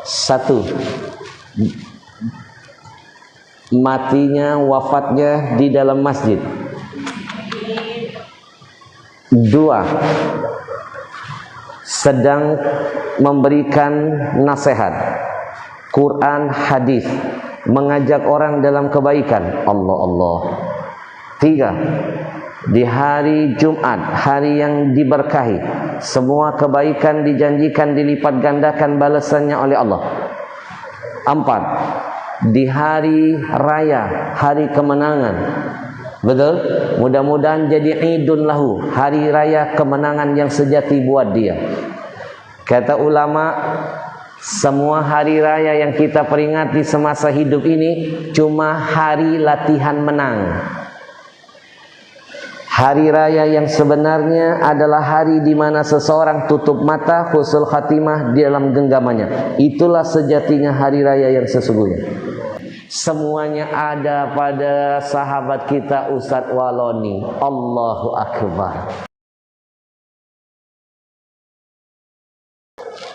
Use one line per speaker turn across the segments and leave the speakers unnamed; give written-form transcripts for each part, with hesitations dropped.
Satu, matinya, wafatnya di dalam masjid. Dua, sedang memberikan nasihat, Quran, hadis, mengajak orang dalam kebaikan. Allah. Tiga, di hari Jumat, hari yang diberkahi, semua kebaikan dijanjikan dilipat gandakan balasannya oleh Allah. Empat, di hari raya, hari kemenangan. Betul? Mudah-mudahan jadi idun lahu, hari raya kemenangan yang sejati buat dia. Kata ulama, semua hari raya yang kita peringati semasa hidup ini cuma hari latihan menang. Hari raya yang sebenarnya adalah hari di mana seseorang tutup mata, husnul khatimah di dalam genggamannya. Itulah sejatinya hari raya yang sesungguhnya. Semuanya ada pada sahabat kita Ustadz Waloni. Allahu Akbar.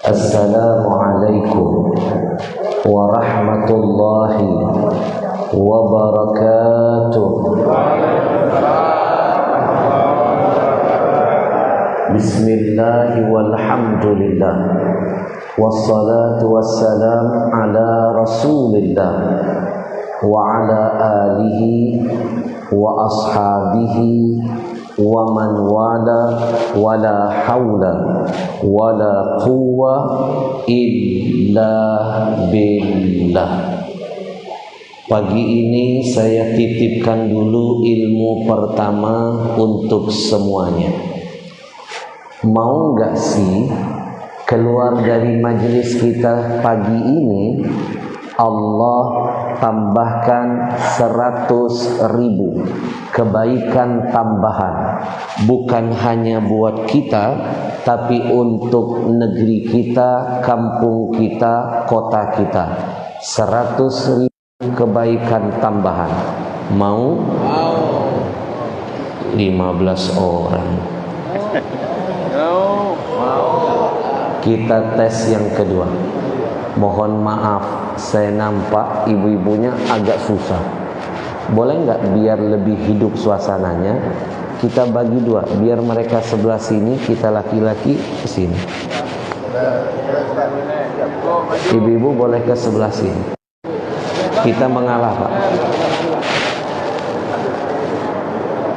Assalamualaikum warahmatullahi wabarakatuh. Bismillahi walhamdulillah, wassalatu wassalam ala rasulillah wa ala alihi wa ashabihi wa man wala wala hawla wala quwwa illa billah. Pagi ini saya titipkan dulu ilmu pertama untuk semuanya. Mau gak sih keluar dari majelis kita pagi ini Allah tambahkan 100.000 kebaikan tambahan, bukan hanya buat kita, tapi untuk negeri kita, kampung kita, kota kita. 100.000 kebaikan tambahan. Mau? 15 orang. Kita tes yang kedua. Mohon maaf, saya nampak ibu-ibunya agak susah. Boleh nggak biar lebih hidup suasananya, kita bagi dua, biar mereka sebelah sini, kita laki-laki ke sini. Ibu-ibu boleh ke sebelah sini. Kita mengalah, Pak.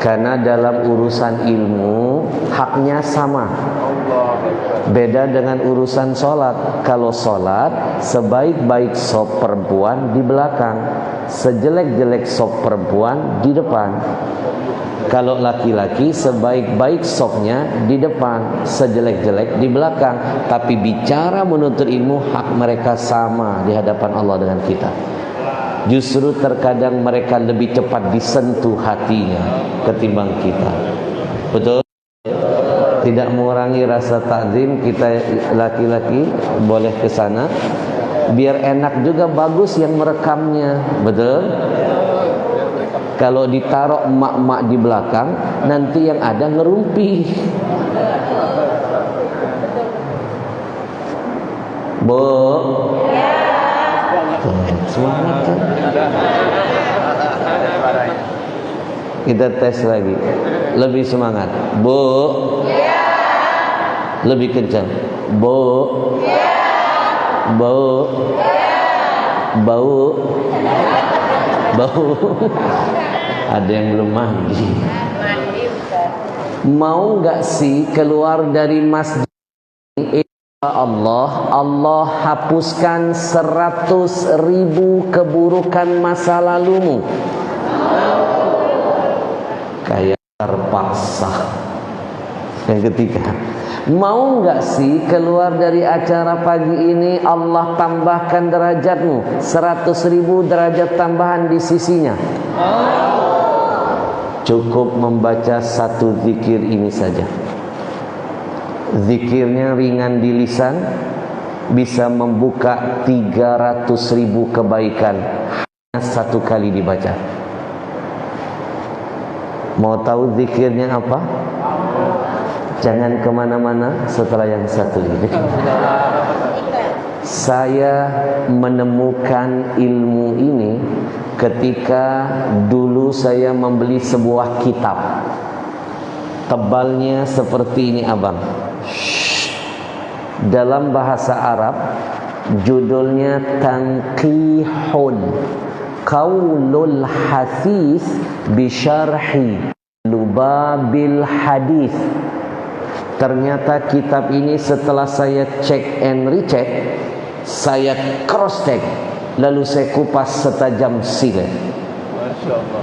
Karena dalam urusan ilmu haknya sama. Beda dengan urusan sholat. Kalau sholat, sebaik-baik sop perempuan di belakang, sejelek-jelek sop perempuan di depan. Kalau laki-laki, sebaik-baik sopnya di depan, sejelek-jelek di belakang. Tapi bicara menuntut ilmu, hak mereka sama di hadapan Allah dengan kita. Justru terkadang mereka lebih cepat disentuh hatinya ketimbang kita. Betul? Tidak mengurangi rasa takzim, kita laki-laki boleh ke sana. Biar enak juga, bagus yang merekamnya. Betul? Kalau ditaruh emak-emak di belakang, nanti yang ada ngerumpi. Bu, semangat kan? Kita tes lagi. Lebih semangat. Bu, lebih kencang. Bu, bau, bau, bau. Ada yang belum mandi. Mau nggak sih keluar dari masjid? Allah hapuskan 100.000 keburukan masa lalumu. Kayak terpaksa. Yang ketiga, mau nggak sih keluar dari acara pagi ini Allah tambahkan derajatmu 100.000 derajat tambahan di sisinya? Cukup membaca satu zikir ini saja. Zikirnya ringan di lisan, bisa membuka 300.000 kebaikan hanya satu kali dibaca. Mau tahu zikirnya apa? Jangan kemana-mana setelah yang satu ini. Saya menemukan ilmu ini ketika dulu saya membeli sebuah kitab. Tebalnya seperti ini abang. Dalam bahasa Arab judulnya Tanqihun Qaulul Hafiz Bisyarhi Lubabil Hadith. Ternyata kitab ini setelah saya cek and recheck, saya cross check, lalu saya kupas setajam silet. Masya Allah.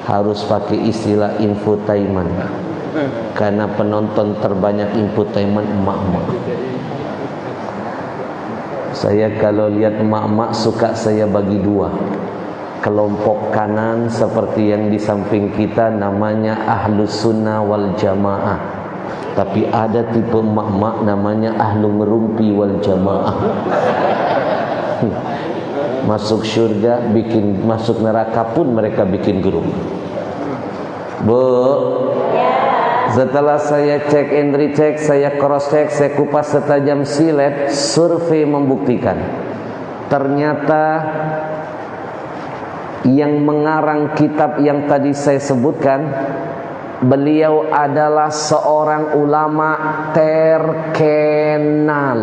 Harus pakai istilah infotainment, karena penonton terbanyak infotainment emak-emak. Saya kalau lihat emak-emak suka saya bagi dua. Kelompok kanan seperti yang di samping kita namanya Ahlus Sunnah wal Jamaah. Tapi ada tipe emak-emak namanya ahlu ngerumpi wal jamaah. Masuk surga bikin, masuk neraka pun mereka bikin grup. Bu, setelah saya cek and recheck, saya cross check, saya kupas setajam silet, survei membuktikan ternyata yang mengarang kitab yang tadi saya sebutkan, beliau adalah seorang ulama terkenal.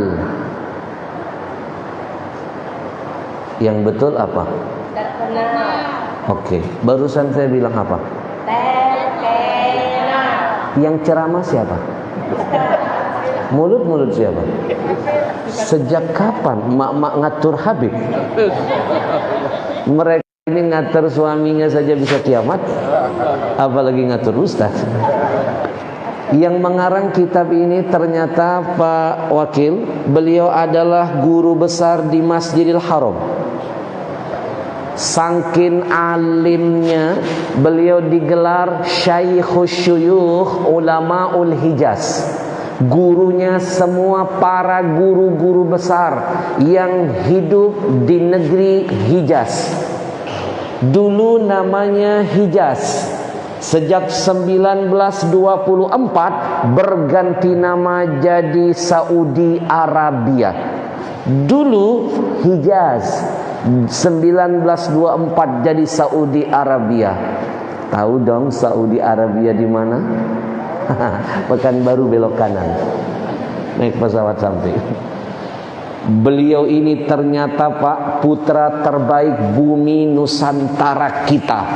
Yang betul apa? Terkenal. Oke, barusan saya bilang apa? Terkenal. Yang ceramah siapa? Mulut-mulut siapa? Sejak kapan mak-mak ngatur Habib? Mereka ini ngatur suaminya saja bisa kiamat, apalagi ngatur ustaz. Yang mengarang kitab ini ternyata Pak Wakil, beliau adalah guru besar di Masjidil Haram. Sangkin alimnya, beliau digelar Syaikhus Syuyukh Ulamaul Hijaz. Gurunya semua para guru-guru besar yang hidup di negeri Hijaz. Dulu namanya Hijaz. Sejak 1924 berganti nama jadi Saudi Arabia. Dulu Hijaz, 1924 jadi Saudi Arabia. Tahu dong Saudi Arabia di mana? Pekanbaru belok kanan. Naik pesawat sampai. Beliau ini ternyata Pak, putra terbaik bumi Nusantara kita.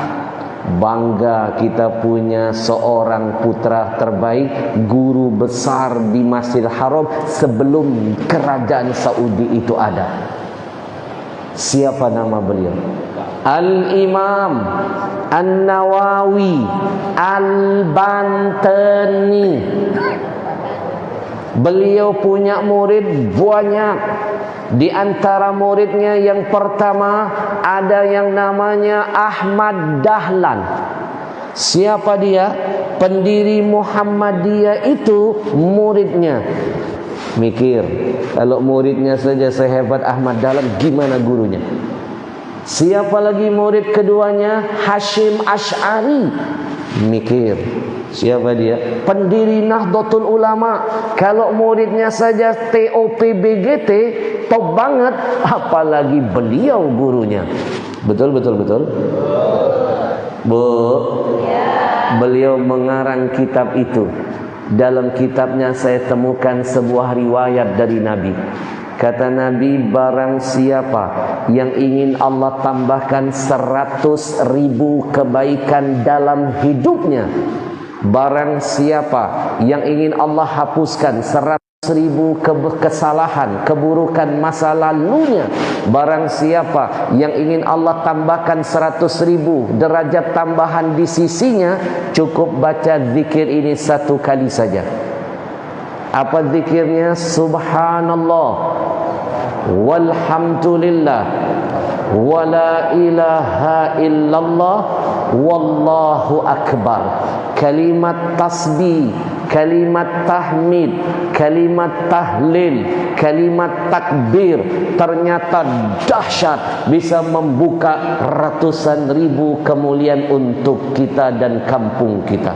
Bangga kita punya seorang putra terbaik, guru besar di Masjidil Haram sebelum kerajaan Saudi itu ada. Siapa nama beliau? Al-Imam An-Nawawi Al-Bantani. Beliau punya murid banyak. Di antara muridnya yang pertama ada yang namanya Ahmad Dahlan. Siapa dia? Pendiri Muhammadiyah itu muridnya. Mikir, kalau muridnya saja sehebat Ahmad Dahlan, gimana gurunya? Siapa lagi murid keduanya? Hashim Ash'ari. Mikir, siapa dia? Pendiri Nahdlatul Ulama. Kalau muridnya saja TOPBGT, top banget, apalagi beliau gurunya. Betul, betul, betul. Bu, beliau mengarang kitab itu. Dalam kitabnya saya temukan sebuah riwayat dari Nabi. Kata Nabi, barang siapa yang ingin Allah tambahkan 100.000 kebaikan dalam hidupnya, barang siapa yang ingin Allah hapuskan 100.000 kesalahan, keburukan masa lalunya, barang siapa yang ingin Allah tambahkan 100.000 derajat tambahan di sisinya, cukup baca zikir ini satu kali saja. Apa zikirnya? Subhanallah walhamdulillah wala ilaha illallah wallahu akbar. Kalimat tasbih, kalimat tahmid, kalimat tahlil, kalimat takbir ternyata dahsyat, bisa membuka ratusan ribu kemuliaan untuk kita dan kampung kita.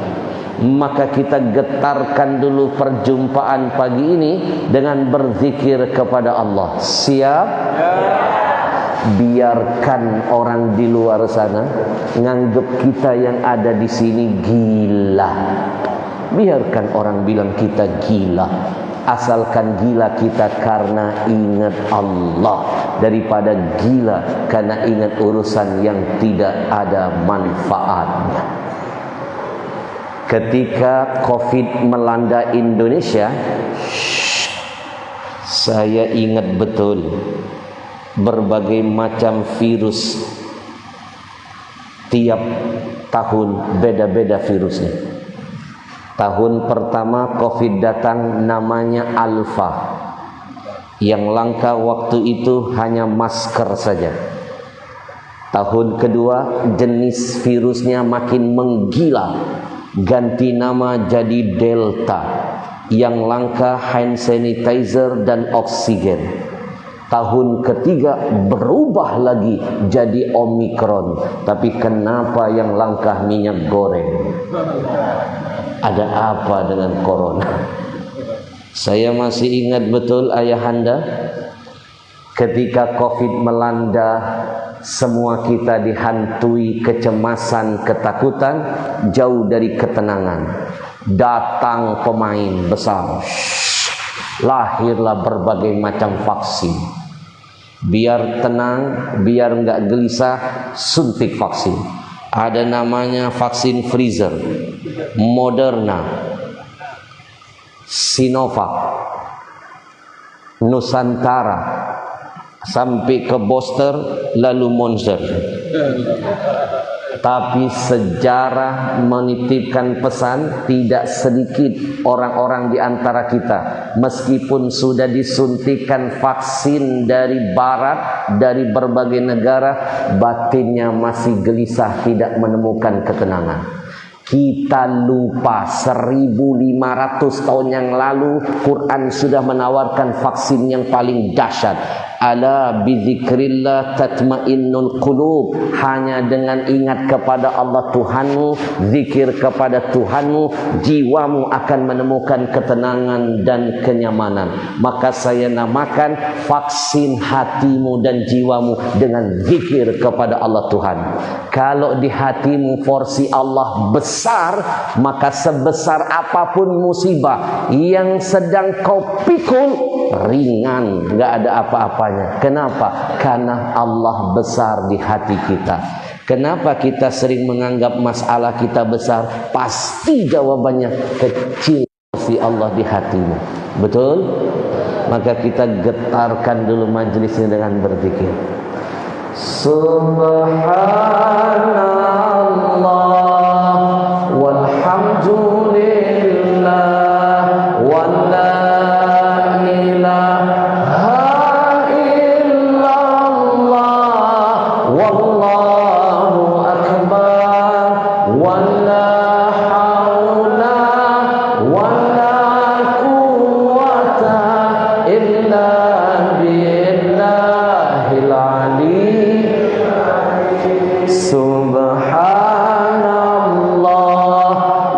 Maka kita getarkan dulu perjumpaan pagi ini dengan berzikir kepada Allah. Siap? Biarkan orang di luar sana nganggep kita yang ada di sini gila. Biarkan orang bilang kita gila. Asalkan gila kita karena ingat Allah, daripada gila karena ingat urusan yang tidak ada manfaatnya. Ketika COVID melanda Indonesia, saya ingat betul berbagai macam virus. Tiap tahun beda-beda virusnya. Tahun pertama COVID datang, namanya Alpha. Yang langka waktu itu hanya masker saja. Tahun kedua jenis virusnya makin menggila, ganti nama jadi Delta. Yang langka hand sanitizer dan oksigen. Tahun ketiga berubah lagi jadi Omikron. Tapi kenapa yang langka minyak goreng? Ada apa dengan corona? Saya masih ingat betul ayahanda, ketika COVID melanda, semua kita dihantui kecemasan, ketakutan, jauh dari ketenangan. Datang pemain besar, lahirlah berbagai macam vaksin. Biar tenang, biar nggak gelisah, suntik vaksin. Ada namanya vaksin Pfizer, Moderna, Sinovac, Nusantara, sampai ke booster, lalu Monster. Tapi sejarah menitipkan pesan, tidak sedikit orang-orang di antara kita, meskipun sudah disuntikan vaksin dari barat, dari berbagai negara, batinnya masih gelisah, tidak menemukan ketenangan. Kita lupa 1500 tahun yang lalu Quran sudah menawarkan vaksin yang paling dahsyat. Ala bizikrillah tatmainnul qulub. Hanya dengan ingat kepada Allah Tuhanmu, zikir kepada Tuhanmu, jiwamu akan menemukan ketenangan dan kenyamanan. Maka saya namakan vaksin hatimu dan jiwamu dengan zikir kepada Allah Tuhan. Kalau di hatimu porsi Allah besar, maka sebesar apapun musibah yang sedang kau pikul, ringan, gak ada apa-apanya. Kenapa? Karena Allah besar di hati kita. Kenapa kita sering menganggap masalah kita besar? Pasti jawabannya kecil si Allah di hatimu. Betul? Maka kita getarkan dulu majelisnya dengan berzikir. Subhanallah walhamdulillah wala ilaha illallah wallahu akbar wala haula wala quwwata illa billahil ali. Subhanallah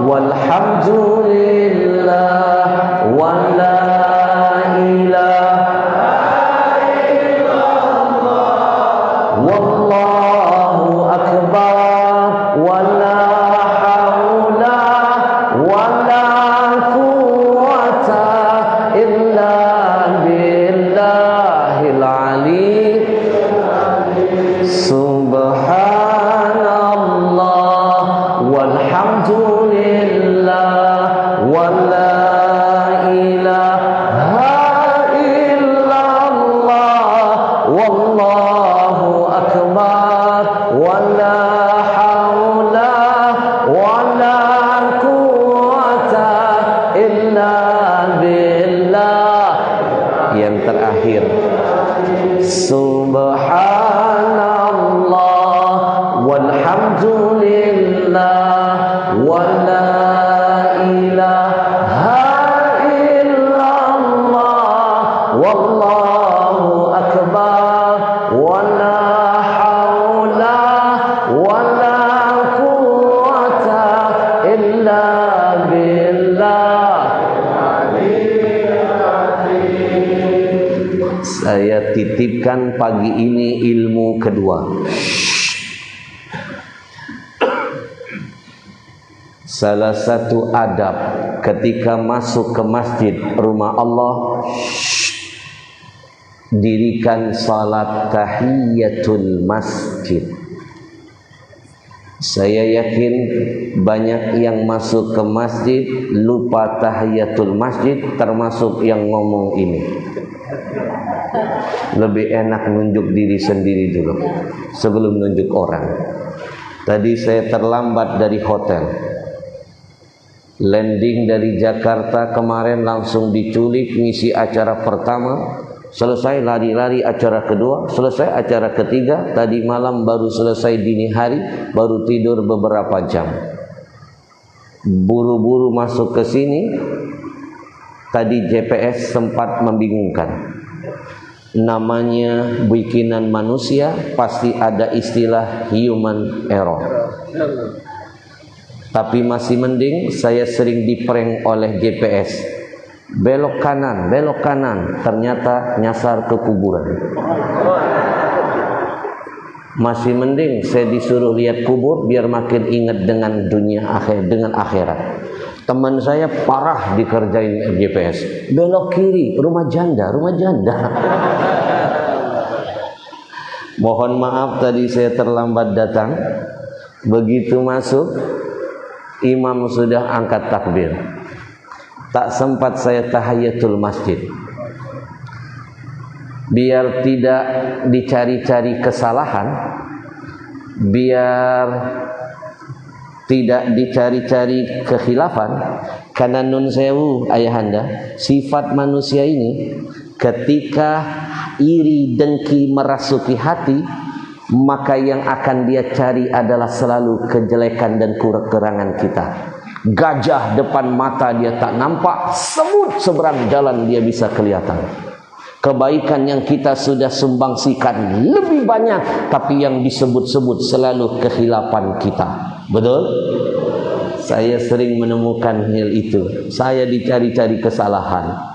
walhamdulillah wala ilaha illallah wallahu akbar wala haula wala quwwata illa billahil ali. Subhanallah walhamdulillah wala ilaha illallah wallahu akbar wala haula wala quwwata illa billah. Yang terakhir, subhanallah walhamdulillah wala ilaha illallah wallahu akbar menerbitkan pagi ini ilmu kedua. Salah satu adab ketika masuk ke masjid rumah Allah, dirikan salat tahiyatul masjid. Saya yakin banyak yang masuk ke masjid lupa tahiyatul masjid, termasuk yang ngomong ini. Lebih enak nunjuk diri sendiri dulu sebelum nunjuk orang. Tadi saya terlambat dari hotel, landing dari Jakarta kemarin, langsung diculik ngisi acara pertama, selesai lari-lari acara kedua, selesai acara ketiga, tadi malam baru selesai dini hari, baru tidur beberapa jam. Buru-buru masuk ke sini, tadi GPS sempat membingungkan. Namanya bikinan manusia, pasti ada istilah human error. Tapi masih mending, saya sering diprank oleh GPS. Belok kanan, ternyata nyasar ke kuburan. Masih mending saya disuruh lihat kubur biar makin ingat dengan dunia akhir, dengan akhirat. Teman saya parah dikerjain GPS. Belok kiri, rumah janda. Mohon maaf tadi saya terlambat datang. Begitu masuk, imam sudah angkat takbir. Tak sempat saya tahiyatul masjid. Biar tidak dicari-cari kesalahan, biar tidak dicari-cari kekhilafan, karena nun sewu ayahanda, sifat manusia ini ketika iri dengki merasuki hati, maka yang akan dia cari adalah selalu kejelekan dan kekurangan kita. Gajah depan mata dia tak nampak, semut seberang jalan dia bisa kelihatan. Kebaikan yang kita sudah sumbangsikan lebih banyak, tapi yang disebut-sebut selalu kekhilafan kita. Betul? Saya sering menemukan hal itu. Saya dicari-cari kesalahan.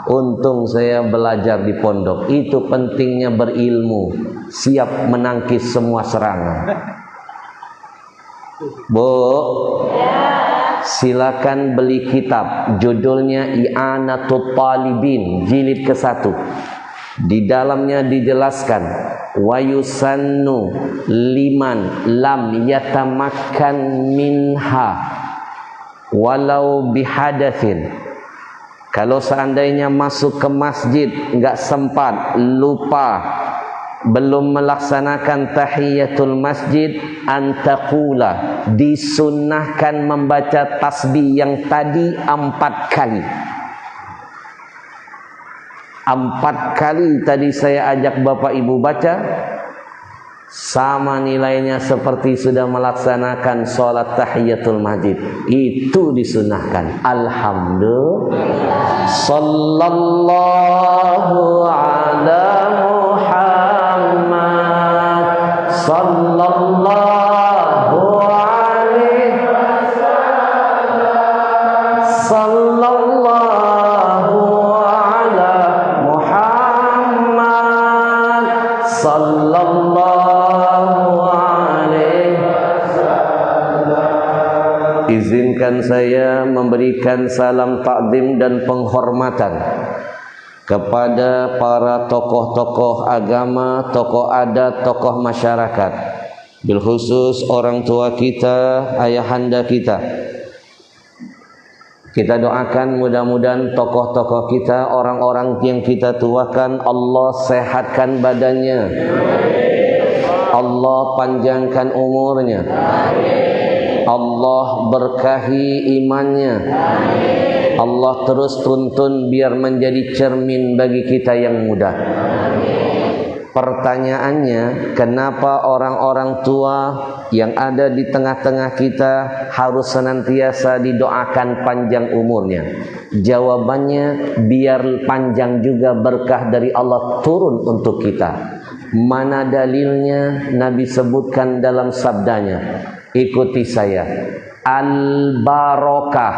Untung saya belajar di pondok. Itu pentingnya berilmu, siap menangkis semua serangan. Bu, silakan beli kitab, judulnya I'anatul Talibin, jilid ke-1. Di dalamnya dijelaskan, wa yusannu liman lam yatamakkan minha walau bihadatsin. Kalau seandainya masuk ke masjid enggak sempat, lupa, belum melaksanakan tahiyatul masjid, antaqula, disunnahkan membaca tasbih yang tadi 4 kali. 4 kali tadi saya ajak Bapak Ibu baca, sama nilainya seperti sudah melaksanakan sholat tahiyatul masjid. Itu disunnahkan. Alhamdulillah. Sallallahu ala Muhammad, sallallahu alaihi wasallam, sallallahu ala Muhammad, sallallahu alaihi wasallam. Izinkan saya memberikan salam takdim dan penghormatan kepada para tokoh-tokoh agama, tokoh adat, tokoh masyarakat, bilkhusus orang tua kita, ayahanda kita. Kita doakan mudah-mudahan tokoh-tokoh kita, orang-orang yang kita tuakan, Allah sehatkan badannya, Allah panjangkan umurnya, Allah berkahi imannya, Allah terus tuntun biar menjadi cermin bagi kita yang muda. Pertanyaannya, kenapa orang-orang tua yang ada di tengah-tengah kita harus senantiasa didoakan panjang umurnya? Jawabannya, biar panjang juga berkah dari Allah turun untuk kita. Mana dalilnya? Nabi sebutkan dalam sabdanya, ikuti saya, al-barakah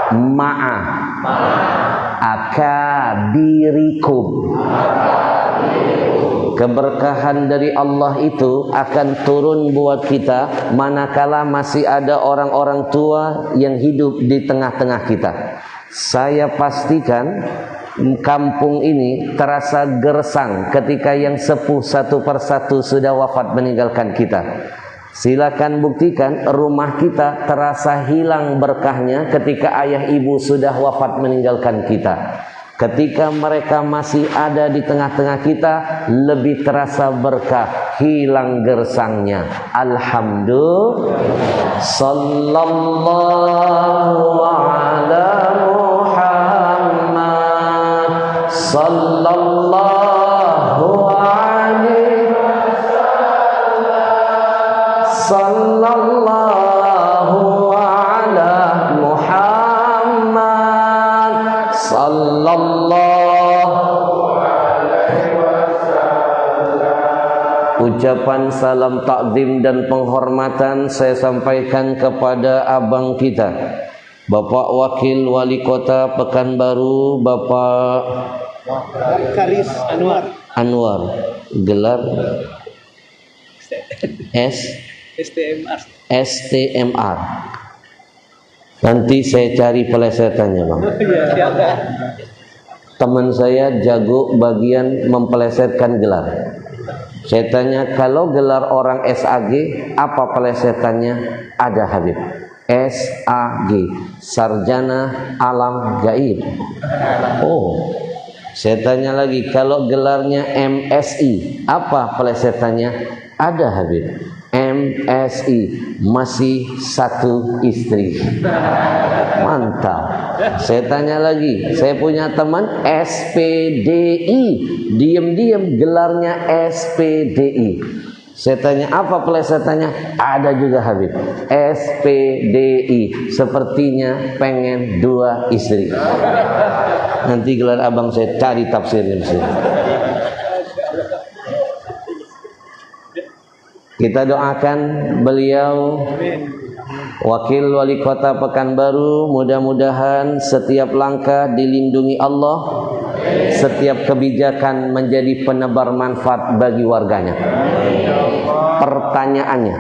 ma'a akabirikum. Keberkahan dari Allah itu akan turun buat kita manakala masih ada orang-orang tua yang hidup di tengah-tengah kita. Saya pastikan kampung ini terasa gersang ketika yang sepuh satu persatu sudah wafat meninggalkan kita. Silakan buktikan rumah kita terasa hilang berkahnya ketika ayah ibu sudah wafat meninggalkan kita. Ketika mereka masih ada di tengah-tengah kita, lebih terasa berkah, hilang gersangnya. Alhamdulillah. Sallallahu ala Muhammad. Sallallahu alaihi sallallahu ala Muhammad. Ucapan salam takdim dan penghormatan saya sampaikan kepada abang kita, Bapak Wakil Wali Kota Pekanbaru, Bapak
Karis
Anwar. Gelar STMR. Nanti saya cari pelesetannya, Bang. Teman saya jago bagian mempelesetkan gelar. Saya tanya, kalau gelar orang SAG, apa pelesetannya? Ada, Habib. SAG, Sarjana Alam Gaib. Oh, saya tanya lagi, kalau gelarnya MSI, apa pelesetannya? Ada, Habib. MSI, masih satu istri. Mantap. Saya tanya lagi, saya punya teman SPDI, diam-diam gelarnya SPDI. Saya tanya, apa pelesetannya? Ada juga, Habib. SPDI, sepertinya pengen 2 istri. Nanti gelar abang saya cari tafsirnya di sini. Kita doakan beliau, Wakil Wali Kota Pekanbaru, mudah-mudahan setiap langkah dilindungi Allah, setiap kebijakan menjadi penebar manfaat bagi warganya. Pertanyaannya,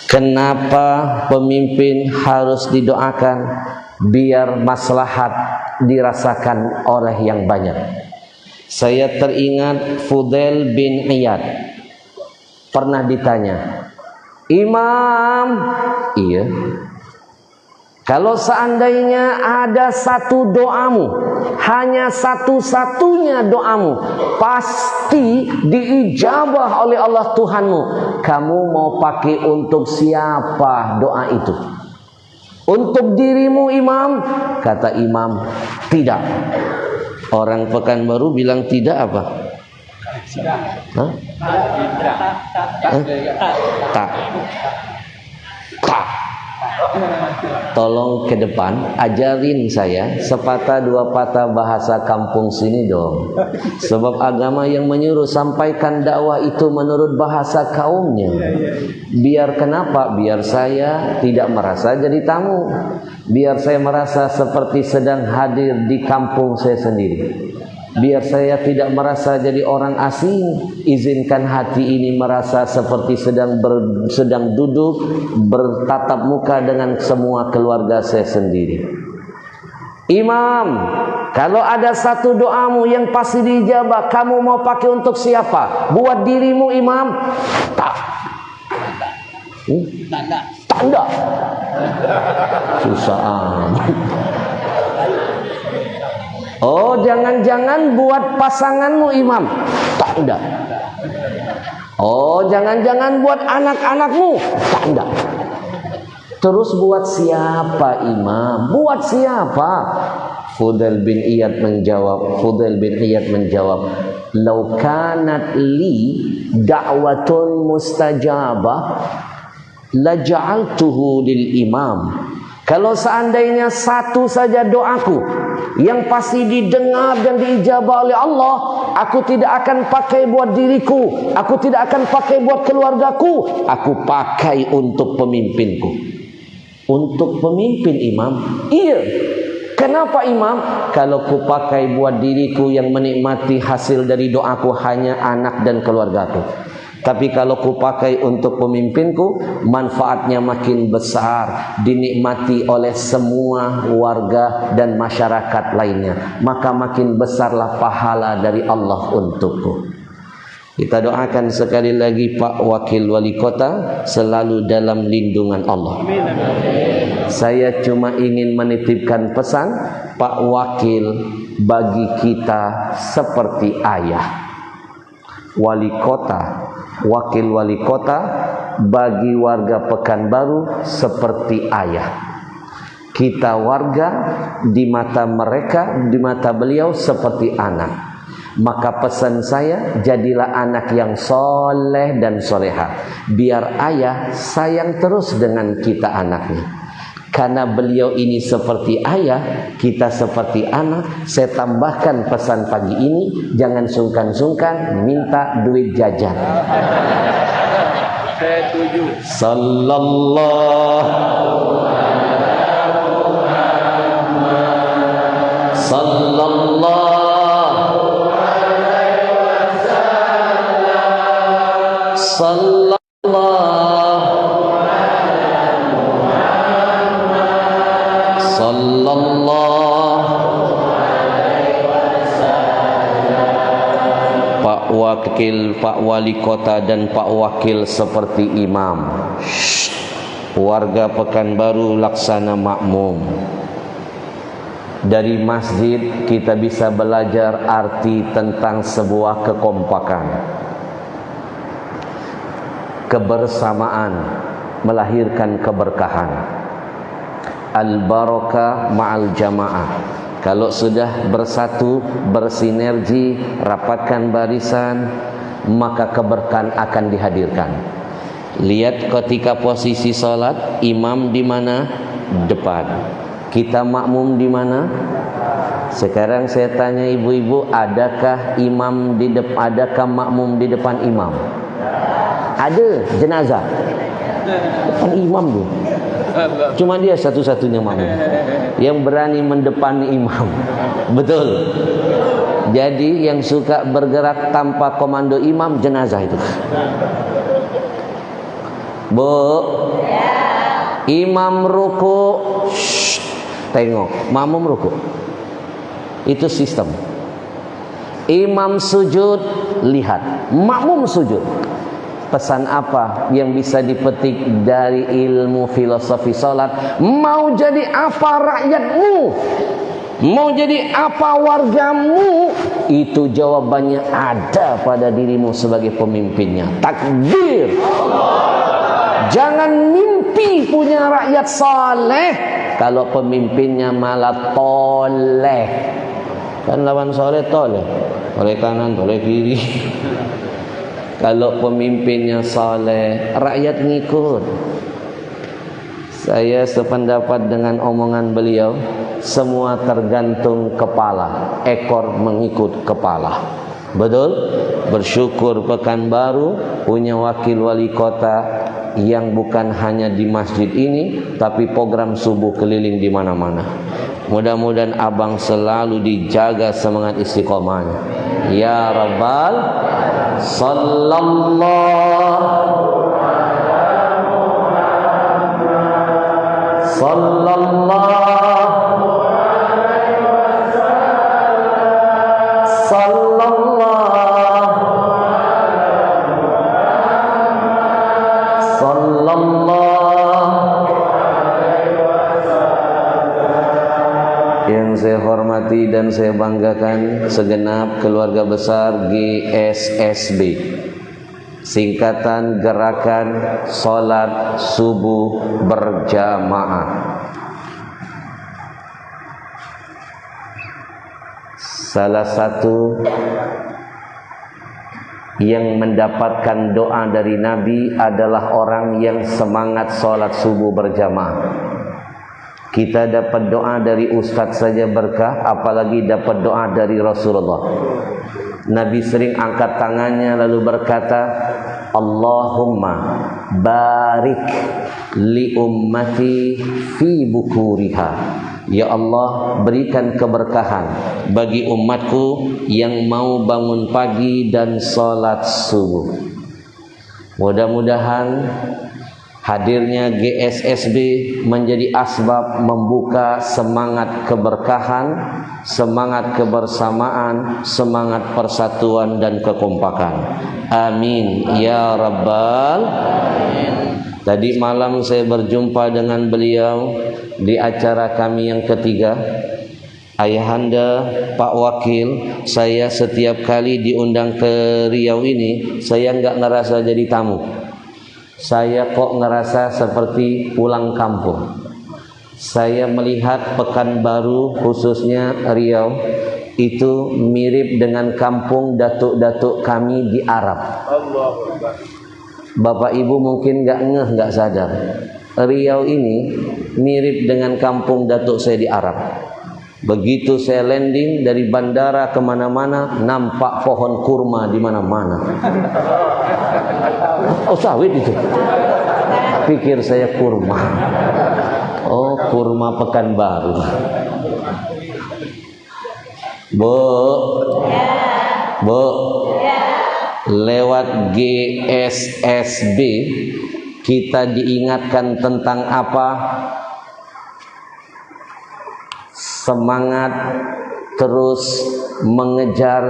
kenapa pemimpin harus didoakan? Biar maslahat dirasakan oleh yang banyak. Saya teringat Fudail bin Iyad pernah ditanya, Imam, iya, kalau seandainya ada satu doamu, hanya satu-satunya doamu, pasti diijabah oleh Allah Tuhanmu, kamu mau pakai untuk siapa doa itu? Untuk dirimu, Imam? Kata Imam, tidak. Orang Pekanbaru bilang tidak apa? Hah? Tak. Tolong ke depan ajarin saya sepatah dua patah bahasa kampung sini dong. Sebab agama yang menyuruh sampaikan dakwah itu menurut bahasa kaumnya. Biar kenapa? Biar saya tidak merasa jadi tamu. Biar saya merasa seperti sedang hadir di kampung saya sendiri. Biar saya tidak merasa jadi orang asing. Izinkan hati ini merasa seperti sedang duduk bertatap muka dengan semua keluarga saya sendiri. Imam, kalau ada satu doamu yang pasti dijabah, kamu mau pakai untuk siapa? Buat dirimu, Imam? Tak. Tanda. Susah amat. Oh, jangan-jangan buat pasanganmu, Imam? Tak ada. Oh, jangan-jangan buat anak-anakmu? Tak ada. Terus buat siapa, Imam? Buat siapa? Fudail bin Iyad menjawab, "Lau kanat li da'watun mustajabah la ja'altuhu lil imam." Kalau seandainya satu saja doaku yang pasti didengar dan diijabah oleh Allah, aku tidak akan pakai buat diriku, aku tidak akan pakai buat keluargaku, aku pakai untuk pemimpinku. Untuk pemimpin, Imam? Iya. Kenapa imam? Kalau kupakai buat diriku yang menikmati hasil dari doaku hanya anak dan keluargaku. Tapi kalau kupakai untuk pemimpinku, manfaatnya makin besar, dinikmati oleh semua warga dan masyarakat lainnya. Maka makin besarlah pahala dari Allah untukku. Kita doakan sekali lagi Pak Wakil Wali Kota selalu dalam lindungan Allah. Saya cuma ingin menitipkan pesan, Pak Wakil bagi kita seperti ayah. Wali kota, wakil wali kota bagi warga Pekanbaru seperti ayah. Kita warga di mata mereka, di mata beliau seperti anak. Maka pesan saya, jadilah anak yang soleh dan soleha. Biar ayah sayang terus dengan kita anaknya. Karena beliau ini seperti ayah, kita seperti anak. Saya tambahkan pesan pagi ini, jangan sungkan-sungkan minta duit jajan.
Saya setuju.
Sallallahu Pak Wakil, Pak Wali Kota dan Pak Wakil seperti imam. Warga Pekanbaru laksana makmum. Dari masjid kita bisa belajar arti tentang sebuah kekompakan. Kebersamaan melahirkan keberkahan. Al-barakah ma'al jamaah. Kalau sudah bersatu, bersinergi, rapatkan barisan, maka keberkahan akan dihadirkan. Lihat ketika posisi salat, imam di mana? Depan. Kita makmum di mana? Sekarang saya tanya ibu-ibu, adakah imam di depan, adakah makmum di depan imam? Ada jenazah depan imam tu. Cuma dia satu-satunya makmum yang berani mendepani imam. Betul. Jadi yang suka bergerak tanpa komando imam, jenazah itu. Bu, imam ruku, tengok, makmum ruku. Itu sistem. Imam sujud, lihat, makmum sujud. Pesan apa yang bisa dipetik dari ilmu filosofi salat? Mau jadi apa rakyatmu? Mau jadi apa wargamu? Itu jawabannya ada pada dirimu sebagai pemimpinnya. Takbir. Jangan mimpi punya rakyat saleh kalau pemimpinnya malah toleh. Kan lawan soleh toleh, toleh kanan, toleh kiri. Kalau pemimpinnya saleh, rakyat ngikut. Saya sependapat dengan omongan beliau, semua tergantung kepala, ekor mengikut kepala. Betul? Bersyukur Pekanbaru punya wakil wali kota yang bukan hanya di masjid ini, tapi program subuh keliling di mana-mana. Mudah-mudahan abang selalu dijaga semangat istiqomahnya. Ya Rabbal Sallallahu Yang saya hormati dan saya banggakan segenap keluarga besar GSSB, singkatan Gerakan Salat Subuh Berjamaah. Salah satu yang mendapatkan doa dari Nabi adalah orang yang semangat salat subuh berjamaah. Kita dapat doa dari ustaz saja berkah, apalagi dapat doa dari Rasulullah. Nabi sering angkat tangannya lalu berkata, Allahumma barik li ummati fi bukuriha. Ya Allah, berikan keberkahan bagi umatku yang mau bangun pagi dan sholat subuh. Mudah-mudahan hadirnya GSSB menjadi asbab membuka semangat keberkahan, semangat kebersamaan, semangat persatuan dan kekompakan. Amin ya rabbal alamin. Tadi malam saya berjumpa dengan beliau di acara kami yang ketiga. Ayahanda Pak Wakil, saya setiap kali diundang ke Riau ini, saya nggak ngerasa jadi tamu. Saya kok ngerasa seperti pulang kampung. Saya melihat Pekanbaru, khususnya Riau, itu mirip dengan kampung datuk-datuk kami di Arab. Bapak Ibu mungkin nggak sadar, Riau ini mirip dengan kampung datuk saya di Arab. Begitu saya landing dari bandara kemana-mana, nampak pohon kurma di mana-mana. Oh, sawit itu. Pikir saya kurma. Oh, kurma Pekanbaru. Bu, lewat GSSB kita diingatkan tentang apa? Semangat terus mengejar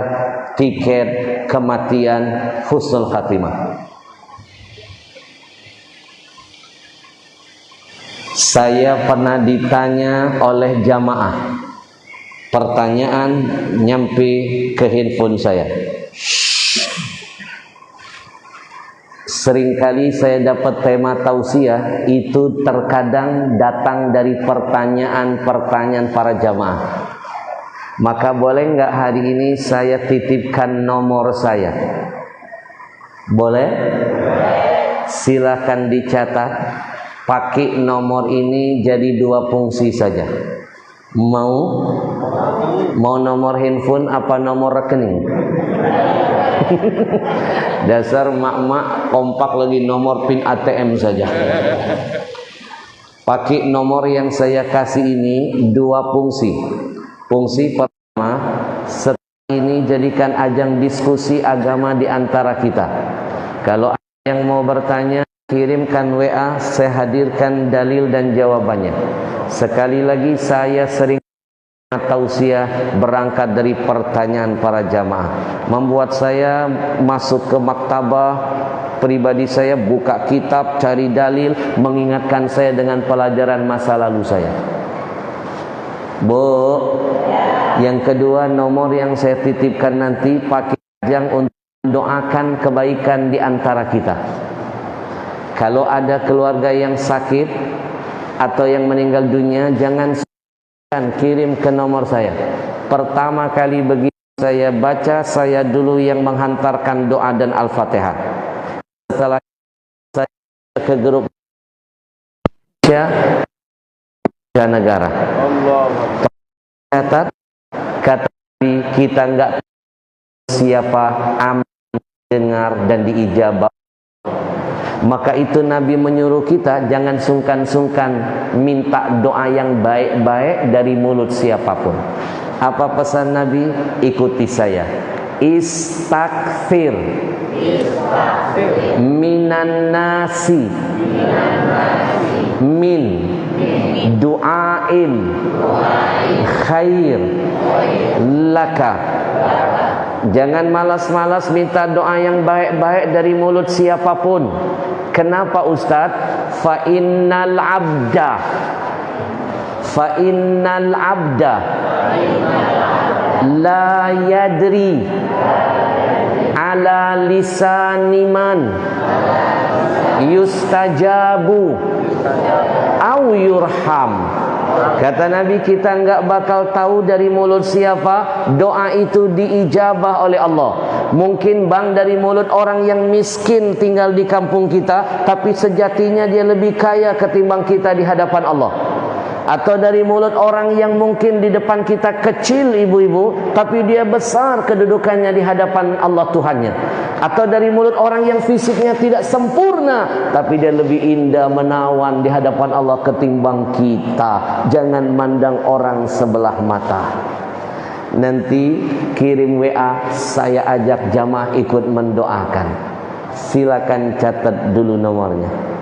tiket kematian husnul khatimah. Saya pernah ditanya oleh jamaah, pertanyaan nyampe ke handphone saya. Seringkali saya dapat tema tausiah itu terkadang datang dari pertanyaan-pertanyaan para jamaah. Maka boleh nggak hari ini saya titipkan nomor saya? Boleh? Silakan dicatat. Pakai nomor ini jadi 2 fungsi saja. Mau nomor handphone apa nomor rekening? Dasar mak-mak kompak lagi nomor PIN ATM saja. Pakai nomor yang saya kasih ini 2 fungsi. Fungsi pertama, setelah ini jadikan ajang diskusi agama di antara kita. Kalau ada yang mau bertanya, kirimkan WA, saya hadirkan dalil dan jawabannya. Sekali lagi saya sering tausiah berangkat dari pertanyaan para jamaah, membuat saya masuk ke maktabah pribadi saya, buka kitab, cari dalil, mengingatkan saya dengan pelajaran masa lalu saya. Bu, yang kedua, nomor yang saya titipkan nanti pakai ajang untuk mendoakan kebaikan di antara kita. Kalau ada keluarga yang sakit atau yang meninggal dunia, jangan kirim ke nomor saya. Pertama kali begitu saya baca, saya dulu yang menghantarkan doa dan Al-Fatihah. Setelah saya ke grup negara, kata kita enggak siapa aman dengar dan diijabah. Maka itu Nabi menyuruh kita jangan sungkan-sungkan minta doa yang baik-baik dari mulut siapapun. Apa pesan Nabi? Ikuti saya. Istaghfir minan nasi min du'ain khair laka. Jangan malas-malas minta doa yang baik-baik dari mulut siapapun. Kenapa Ustadz? Fa innal abda la yadri ala lisani man yustajabu au yurham. Kata Nabi, kita enggak bakal tahu dari mulut siapa doa itu diijabah oleh Allah. Mungkin bang dari mulut orang yang miskin tinggal di kampung kita, tapi sejatinya dia lebih kaya ketimbang kita di hadapan Allah. Atau dari mulut orang yang mungkin di depan kita kecil ibu-ibu, tapi dia besar kedudukannya di hadapan Allah Tuhannya. Atau dari mulut orang yang fisiknya tidak sempurna, tapi dia lebih indah menawan di hadapan Allah ketimbang kita. Jangan mandang orang sebelah mata. Nanti kirim WA, saya ajak jamaah ikut mendoakan. Silakan catat dulu nomornya.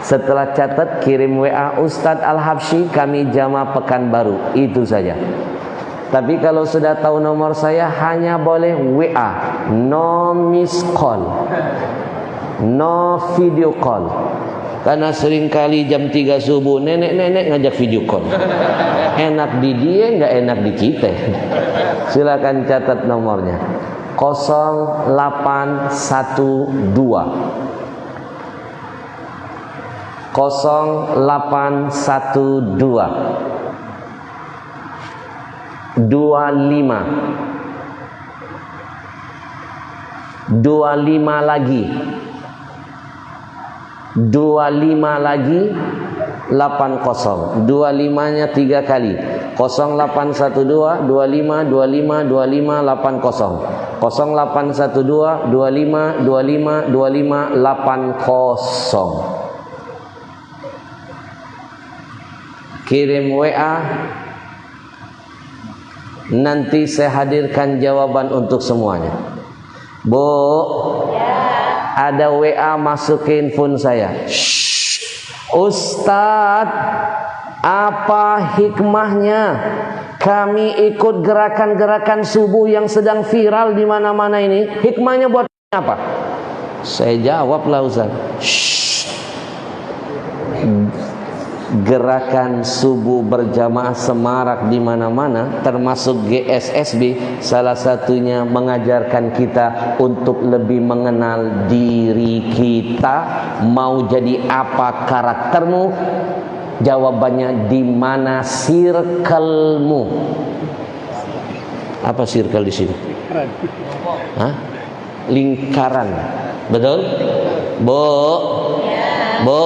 Setelah catat, kirim WA, Ustadz Al-Habsyi, kami jamaah Pekanbaru. Itu saja. Tapi kalau sudah tahu nomor saya, hanya boleh WA, no miss call, no video call. Karena seringkali jam 3 subuh nenek-nenek ngajak video call. Enak di dia, nggak enak di kita. Silakan catat nomornya. 0812 25 lagi 80 25-nya 3 kali 0812 25 25 25 80 0812 25 25 25 80. Kirim WA, nanti saya hadirkan jawaban untuk semuanya. Bu, ada WA masukin phone saya. Ustadz, apa hikmahnya kami ikut gerakan-gerakan subuh yang sedang viral di mana-mana ini? Hikmahnya buat apa? Saya jawablah Ustaz. Gerakan subuh berjamaah semarak di mana-mana, termasuk GSSB, salah satunya mengajarkan kita untuk lebih mengenal diri kita. Mau jadi apa karaktermu? Jawabannya di mana circle-mu. Apa circle di sini? Hah? Lingkaran. Betul? Bu. Bu.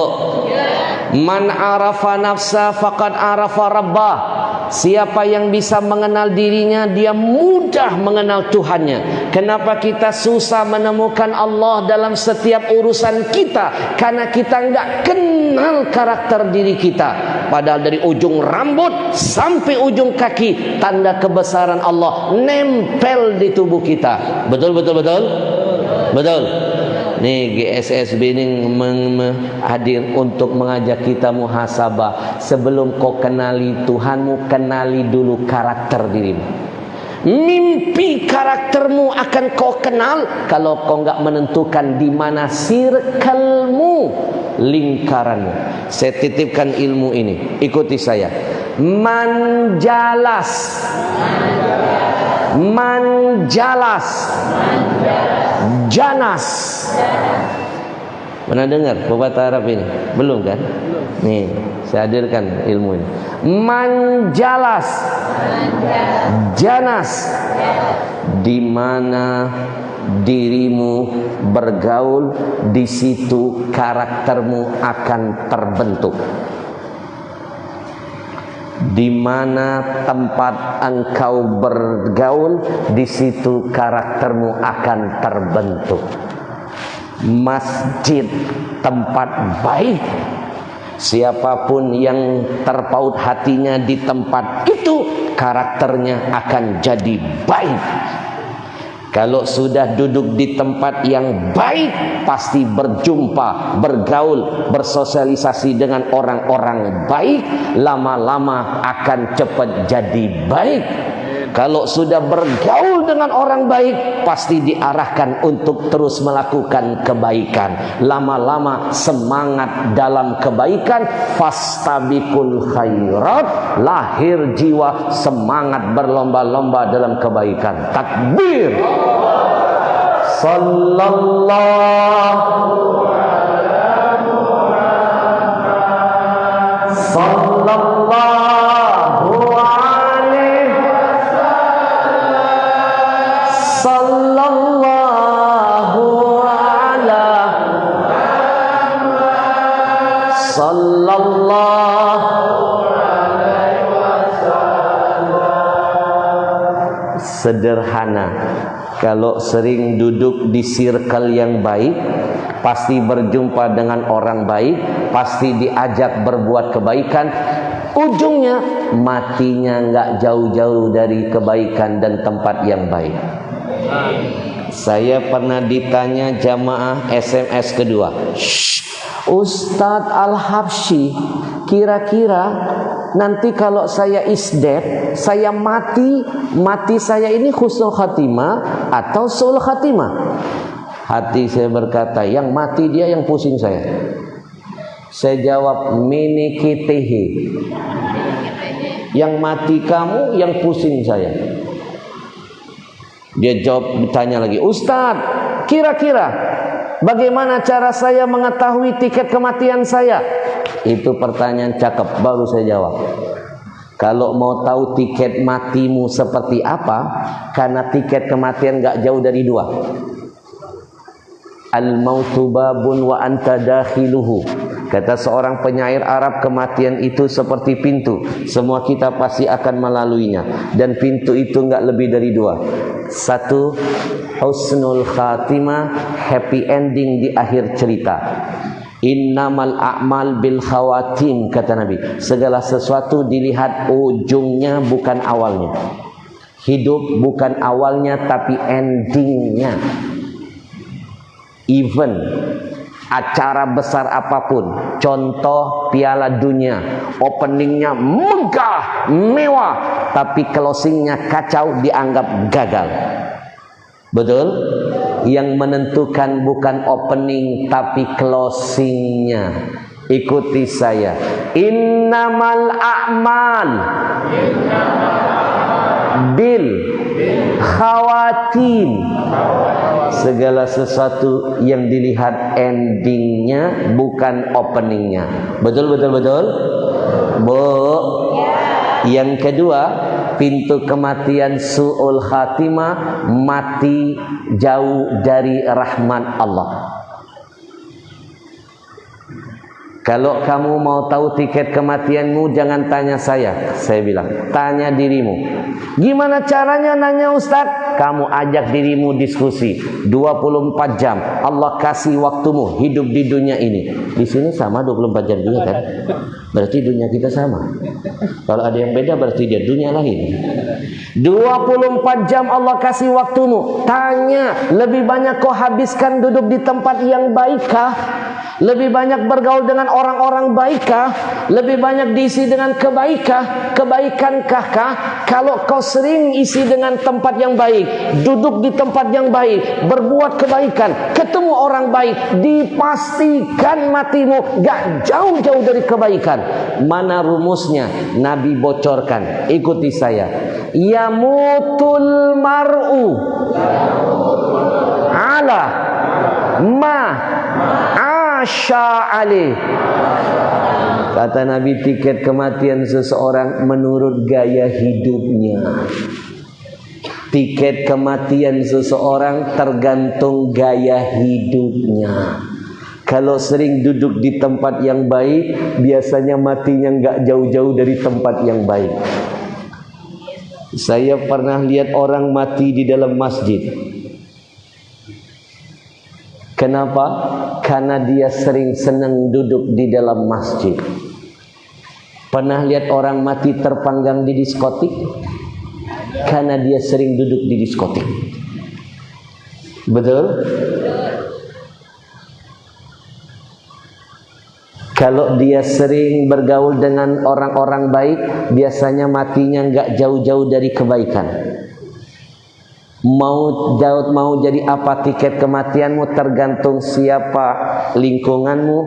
Man arafa nafsa faqad arafa rabbah. Siapa yang bisa mengenal dirinya, dia mudah mengenal Tuhannya. Kenapa kita susah menemukan Allah dalam setiap urusan kita? Karena kita enggak kenal karakter diri kita. Padahal dari ujung rambut sampai ujung kaki, tanda kebesaran Allah nempel di tubuh kita. Betul, betul, betul? Betul. Nih GSSB ini hadir untuk mengajak kita muhasabah. Sebelum kau kenali Tuhanmu, kenali dulu karakter dirimu. Mimpi karaktermu akan kau kenal kalau kau enggak menentukan di mana circle-mu, lingkaranmu. Saya titipkan ilmu ini, ikuti saya. Manjalas. Manjalas. Janas. Pernah dengar pepatah Arab ini? Belum kan? Nih, saya hadirkan ilmu ini. Manjalas. Janas. Di mana dirimu bergaul, di situ karaktermu akan terbentuk. Di mana tempat engkau bergaul, di situ karaktermu akan terbentuk. Masjid tempat baik. Siapapun yang terpaut hatinya di tempat itu, karakternya akan jadi baik. Kalau sudah duduk di tempat yang baik, pasti berjumpa, bergaul, bersosialisasi dengan orang-orang baik, lama-lama akan cepat jadi baik. Kalau sudah bergaul dengan orang baik, pasti diarahkan untuk terus melakukan kebaikan. Lama-lama semangat dalam kebaikan, fastabiqul khairat, lahir jiwa semangat berlomba-lomba dalam kebaikan. Takbir. Sallallahu sederhana. Kalau sering duduk di circle yang baik, pasti berjumpa dengan orang baik, pasti diajak berbuat kebaikan, ujungnya matinya nggak jauh-jauh dari kebaikan dan tempat yang baik. Saya pernah ditanya jamaah SMS kedua, Ustadz Al-Habsyi, kira-kira nanti kalau saya isdet, saya mati saya ini husnul khatimah atau su'ul khatimah? Hati saya berkata, yang mati dia, yang pusing saya. Saya jawab, minikitihi. Yang mati kamu, yang pusing saya. Dia jawab, ditanya lagi, Ustadz, kira-kira bagaimana cara saya mengetahui tiket kematian saya? Itu pertanyaan cakep, baru saya jawab. Kalau mau tahu tiket matimu seperti apa, karena tiket kematian gak jauh dari dua. Al-mautu babun wa anta dakhiluhu. Kata seorang penyair Arab, kematian itu seperti pintu. Semua kita pasti akan melaluinya. Dan pintu itu gak lebih dari dua. Satu, husnul khatimah, happy ending di akhir cerita. Innamal a'mal bil khawatim, kata Nabi. Segala sesuatu dilihat ujungnya, bukan awalnya. Hidup bukan awalnya, tapi endingnya. Even acara besar apapun, contoh Piala Dunia, openingnya megah, mewah, tapi closingnya kacau, dianggap gagal. Betul? Yang menentukan bukan opening tapi closingnya. Ikuti saya. Innamal a'mal bil khawatim. Segala sesuatu yang dilihat endingnya, bukan openingnya. Betul, betul, betul? Bu. Yang kedua, pintu kematian su'ul khatimah, mati jauh dari rahmat Allah. Kalau kamu mau tahu tiket kematianmu, jangan tanya saya bilang, tanya dirimu. Gimana caranya nanya Ustadz? Kamu ajak dirimu diskusi 24 jam. Allah kasih waktumu hidup di dunia ini. Di sini sama 24 jam juga kan? Berarti dunia kita sama. Kalau ada yang beda berarti dia dunia lain. 24 jam Allah kasih waktumu. Tanya, lebih banyak kau habiskan duduk di tempat yang baikkah? Lebih banyak bergaul dengan orang-orang baikkah? Lebih banyak diisi dengan kebaikankah kah? Kalau kau sering isi dengan tempat yang baik, duduk di tempat yang baik, berbuat kebaikan, ketemu orang baik, dipastikan matimu gak jauh-jauh dari kebaikan. Mana rumusnya? Nabi bocorkan. Ikuti saya. Yamutul mar'u ala ma asya'ali. Kata Nabi, tiket kematian seseorang menurut gaya hidupnya. Tiket kematian seseorang tergantung gaya hidupnya. Kalau sering duduk di tempat yang baik, biasanya matinya nggak jauh-jauh dari tempat yang baik. Saya pernah lihat orang mati di dalam masjid. Kenapa? Karena dia sering senang duduk di dalam masjid. Pernah lihat orang mati terpanggang di diskotik? Karena dia sering duduk di diskotik. Betul? Kalau dia sering bergaul dengan orang-orang baik, biasanya matinya nggak jauh-jauh dari kebaikan. Mau jadi apa tiket kematianmu tergantung siapa lingkunganmu,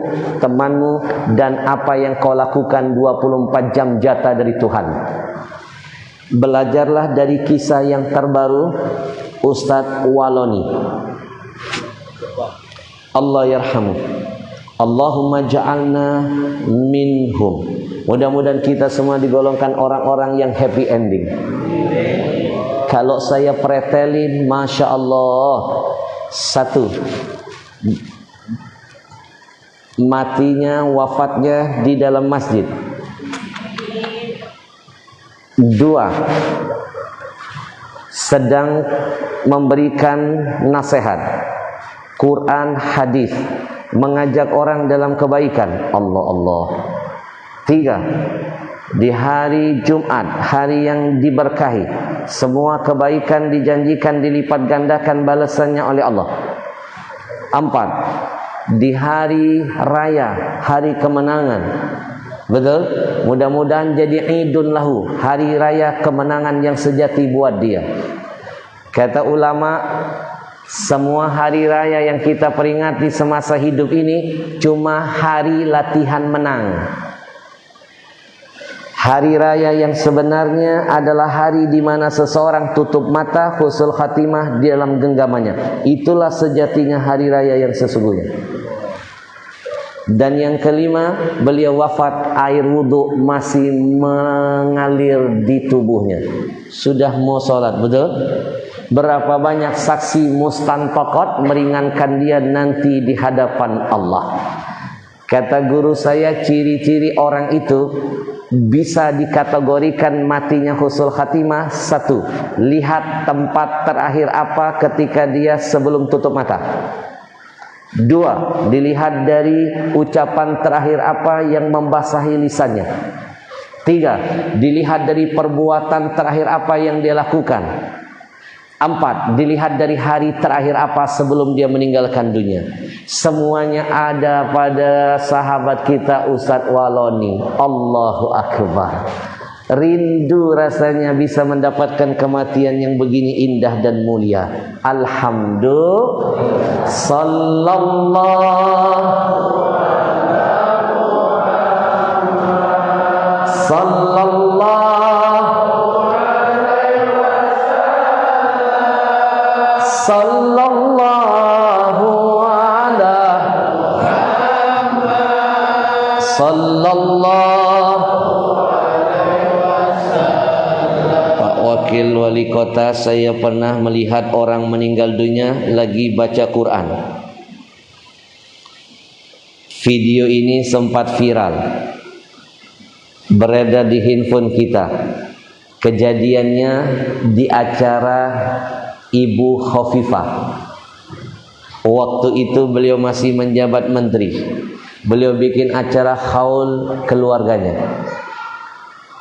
temanmu, dan apa yang kau lakukan 24 jam jatah dari Tuhan. Belajarlah dari kisah yang terbaru Ustadz Waloni. Allah yarhamu. Allahumma ja'alna minhum. Mudah-mudahan kita semua digolongkan orang-orang yang happy ending. Kalau saya pretelin, Masya Allah. 1, matinya, wafatnya di dalam masjid. 2, sedang memberikan nasihat, Quran, hadis, mengajak orang dalam kebaikan. Allah. 3. Di hari Jumat, hari yang diberkahi, semua kebaikan dijanjikan dilipat gandakan balasannya oleh Allah. 4. Di hari raya, hari kemenangan. Betul? Mudah-mudahan jadi idun lahu, hari raya kemenangan yang sejati buat dia. Kata ulama, semua hari raya yang kita peringati semasa hidup ini cuma hari latihan menang. Hari raya yang sebenarnya adalah hari di mana seseorang tutup mata, husnul khatimah di dalam genggamannya. Itulah sejatinya hari raya yang sesungguhnya. Dan yang kelima, beliau wafat, air wudhu masih mengalir di tubuhnya. Sudah mau sholat, betul? Berapa banyak saksi mustanfaqat meringankan dia nanti di hadapan Allah. Kata guru saya, ciri-ciri orang itu bisa dikategorikan matinya husnul khatimah. 1. Lihat tempat terakhir apa ketika dia sebelum tutup mata. 2. Dilihat dari ucapan terakhir apa yang membasahi lisannya. 3. Dilihat dari perbuatan terakhir apa yang dia lakukan. 4. Dilihat dari hari terakhir apa sebelum dia meninggalkan dunia. Semuanya ada pada sahabat kita Ustadz Waloni. Allahu Akbar. Rindu rasanya bisa mendapatkan kematian yang begini indah dan mulia. Alhamdulillah. Pak Wakil Wali Kota, saya pernah melihat orang meninggal dunia lagi baca Quran. Video ini sempat viral, beredar di handphone kita. Kejadiannya di acara Ibu Khofifah. Waktu itu beliau masih menjabat menteri. Beliau bikin acara haul keluarganya.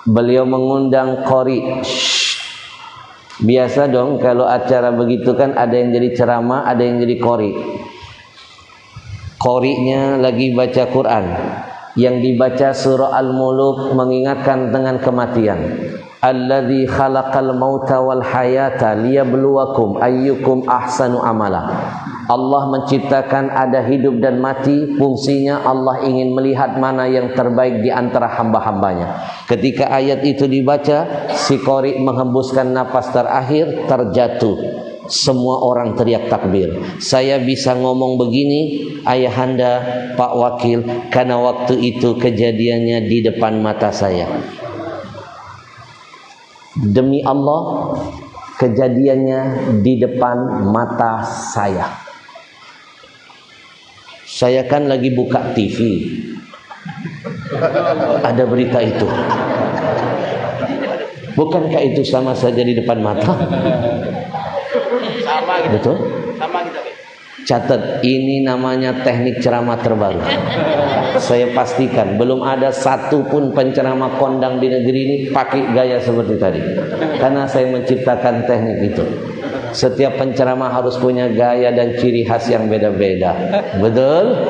Beliau mengundang qori. Biasa dong kalau acara begitu kan ada yang jadi ceramah, ada yang jadi qori. Qorinya lagi baca Quran. Yang dibaca surah Al-Muluk mengingatkan dengan kematian. Alladzi khalaqal mauta wal hayata liyabluwakum ayyukum ahsanu amala. Allah menciptakan ada hidup dan mati, fungsinya Allah ingin melihat mana yang terbaik di antara hamba-hambanya. Ketika ayat itu dibaca, si qori menghembuskan napas terakhir, terjatuh. Semua orang teriak takbir. Saya bisa ngomong begini, ayahanda, Pak Wakil, karena waktu itu kejadiannya di depan mata saya. Demi Allah, kejadiannya di depan mata saya. Saya kan lagi buka TV, ada berita itu. Bukankah itu sama saja di depan mata?
Sama gitu.
Betul?
Sama gitu.
Catat, ini namanya teknik ceramah terbaru. Saya pastikan belum ada satu pun penceramah kondang di negeri ini pakai gaya seperti tadi. Karena saya menciptakan teknik itu. Setiap penceramah harus punya gaya dan ciri khas yang beda-beda. Betul?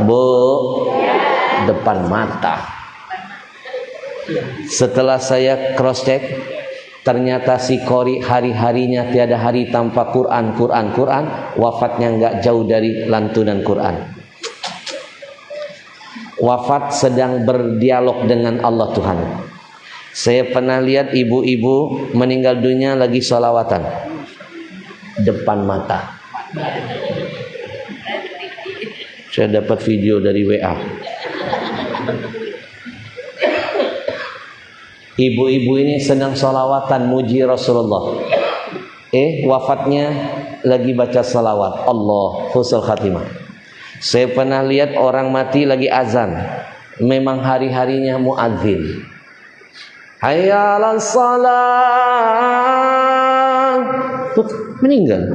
Bu, depan mata. Setelah saya cross check, ternyata si qori hari-harinya tiada hari tanpa Quran. Wafatnya enggak jauh dari lantunan Quran. Wafat sedang berdialog dengan Allah Tuhan. Saya pernah lihat ibu-ibu meninggal dunia lagi sholawatan depan mata. Saya dapat video dari WA. Ibu-ibu ini sedang sholawatan muji Rasulullah. Wafatnya lagi baca sholawat. Allah husnul khatimah. Saya pernah lihat orang mati lagi azan. Memang hari-harinya muadzin. Hayya 'alas shalah. meninggal.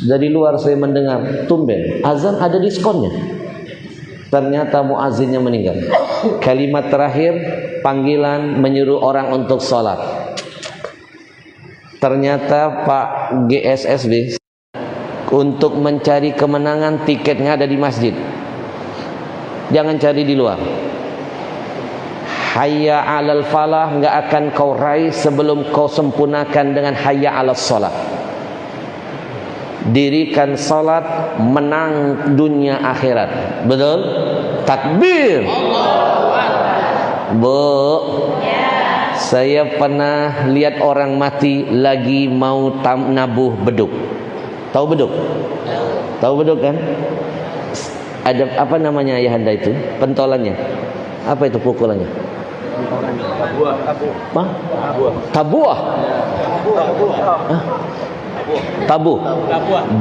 Dari luar saya mendengar, tumben azan ada diskonnya. Ternyata muazzinnya meninggal. Kalimat terakhir, panggilan menyuruh orang untuk sholat. Ternyata Pak GSSB untuk mencari kemenangan, tiketnya ada di masjid. Jangan cari di luar. Hayya 'alal falah enggak akan kau raih sebelum kau sempurnakan dengan hayya 'alas shalah. Dirikan salat, menang dunia akhirat. Betul? Takbir. Bu, saya pernah lihat orang mati lagi mau nabuh beduk. Tahu beduk? Tahu beduk kan? Ada apa namanya ayahanda itu? Pentolannya. Apa itu pukulannya? Tabuah. Tabuh.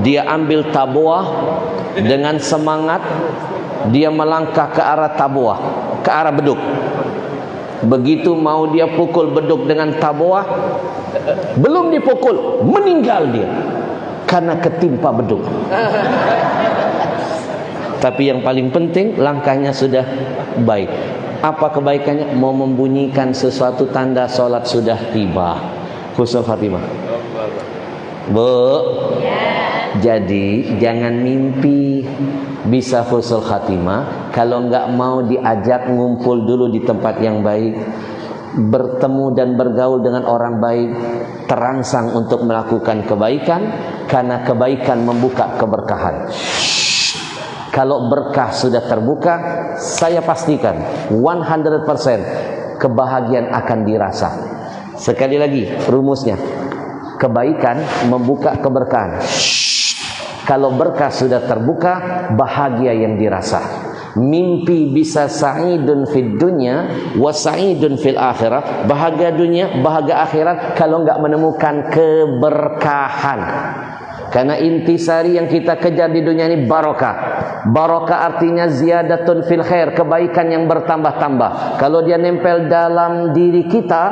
Dia ambil tabuah dengan semangat, dia melangkah ke arah tabuah, ke arah beduk. Begitu mau dia pukul beduk dengan tabuah, belum dipukul, meninggal dia karena ketimpa beduk. Tapi yang paling penting, langkahnya sudah baik. Apa kebaikannya? Mau membunyikan sesuatu tanda sholat sudah tiba. Husnul khatimah. Bu, jadi jangan mimpi bisa husnul khatimah kalau enggak mau diajak ngumpul dulu di tempat yang baik, bertemu dan bergaul dengan orang baik, terangsang untuk melakukan kebaikan, karena kebaikan membuka keberkahan. Kalau berkah sudah terbuka, saya pastikan 100% kebahagiaan akan dirasa. Sekali lagi rumusnya, kebaikan membuka keberkahan. Kalau berkah sudah terbuka, bahagia yang dirasa. Mimpi bisa sa'idun fid dunya wa sa'idun fil akhirah. Bahagia dunia, bahagia akhirat kalau enggak menemukan keberkahan. Karena intisari yang kita kejar di dunia ini barokah. Barokah artinya ziyadatun fil khair, kebaikan yang bertambah-tambah. Kalau dia nempel dalam diri kita,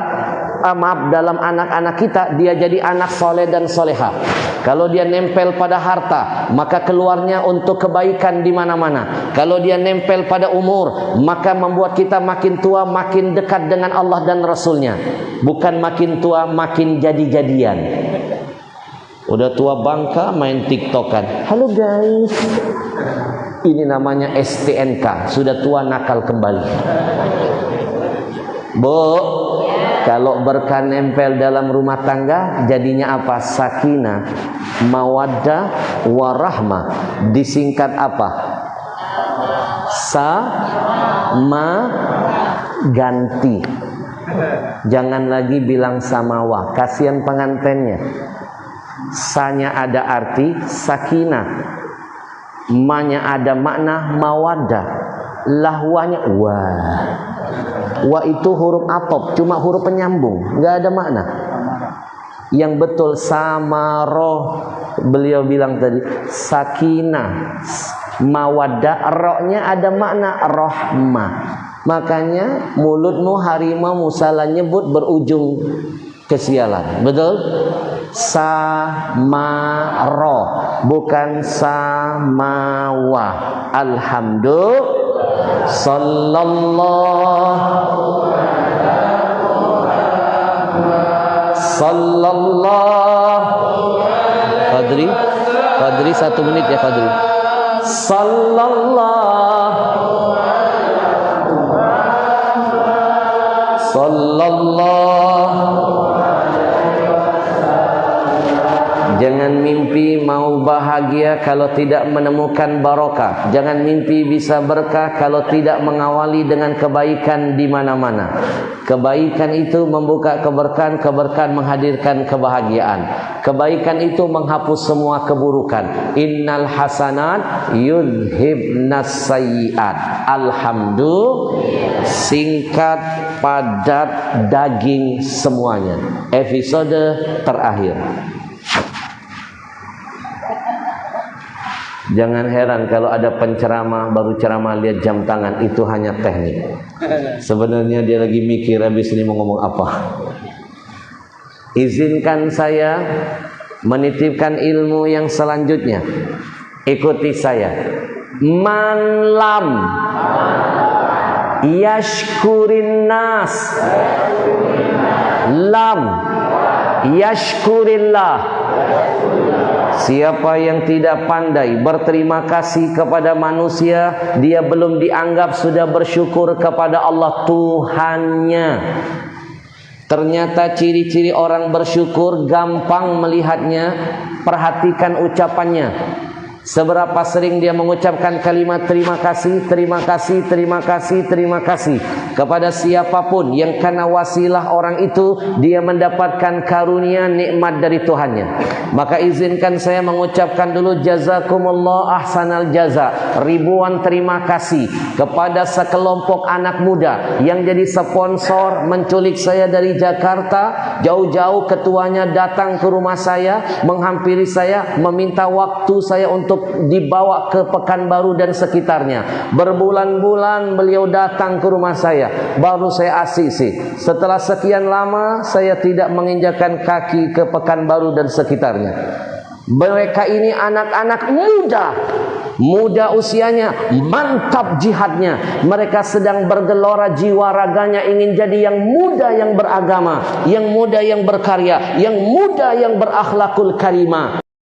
dalam anak-anak kita, dia jadi anak soleh dan soleha. Kalau dia nempel pada harta, maka keluarnya untuk kebaikan di mana-mana. Kalau dia nempel pada umur, maka membuat kita makin tua, makin dekat dengan Allah dan Rasulnya. Bukan makin tua, makin jadi-jadian. Udah tua bangka main tiktokan. Halo guys, ini namanya STNK, sudah tua nakal kembali. Bu, kalau berkah nempel dalam rumah tangga, jadinya apa? Sakinah, mawaddah, warahmah. Disingkat apa? Sama ganti. Jangan lagi bilang samawa, kasihan pengantennya. Sanya ada arti sakinah, manya ada makna mawaddah, lahwanya wah. Wa itu huruf atop, cuma huruf penyambung, nggak ada makna. Yang betul sama roh, beliau bilang tadi sakinah, mawaddah, rohnya ada makna rahmah. Makanya mulutmu harimau salah nyebut berujung kesialan. Betul? Samaro, bukan samawa. Alhamdulillah. Sallallahu Fadri 1 menit ya Fadri. Sallallahu. Jangan mimpi mau bahagia kalau tidak menemukan barokah. Jangan mimpi bisa berkah kalau tidak mengawali dengan kebaikan di mana-mana. Kebaikan itu membuka keberkahan, keberkahan menghadirkan kebahagiaan. Kebaikan itu menghapus semua keburukan. Innal hasanat yudhibnas sayyiat. Alhamdulillah. Singkat, padat, daging semuanya. Episode terakhir. Jangan heran kalau ada penceramah baru ceramah lihat jam tangan, itu hanya teknik. Sebenarnya dia lagi mikir habis ini mau ngomong apa. Izinkan saya menitipkan ilmu yang selanjutnya. Ikuti saya. Man lam yashkurin nas lam yashkurillah. Siapa yang tidak pandai berterima kasih kepada manusia, dia belum dianggap sudah bersyukur kepada Allah Tuhannya. Ternyata ciri-ciri orang bersyukur gampang melihatnya. Perhatikan ucapannya. Seberapa sering dia mengucapkan kalimat terima kasih, terima kasih, terima kasih, terima kasih kepada siapapun yang karena wasilah orang itu dia mendapatkan karunia nikmat dari Tuhannya. Maka izinkan saya mengucapkan dulu jazakumullah ahsanal jaza, ribuan terima kasih kepada sekelompok anak muda yang jadi sponsor menculik saya dari Jakarta. Jauh-jauh ketuanya datang ke rumah saya, menghampiri saya, meminta waktu saya untuk dibawa ke Pekanbaru dan sekitarnya. Berbulan-bulan beliau datang ke rumah saya, baru saya ACC. Setelah sekian lama saya tidak menginjakan kaki ke Pekanbaru dan sekitarnya. Mereka ini anak-anak muda usianya, mantap jihadnya. Mereka sedang bergelora jiwa raganya ingin jadi yang muda yang beragama, yang muda yang berkarya, yang muda yang berakhlakul karimah.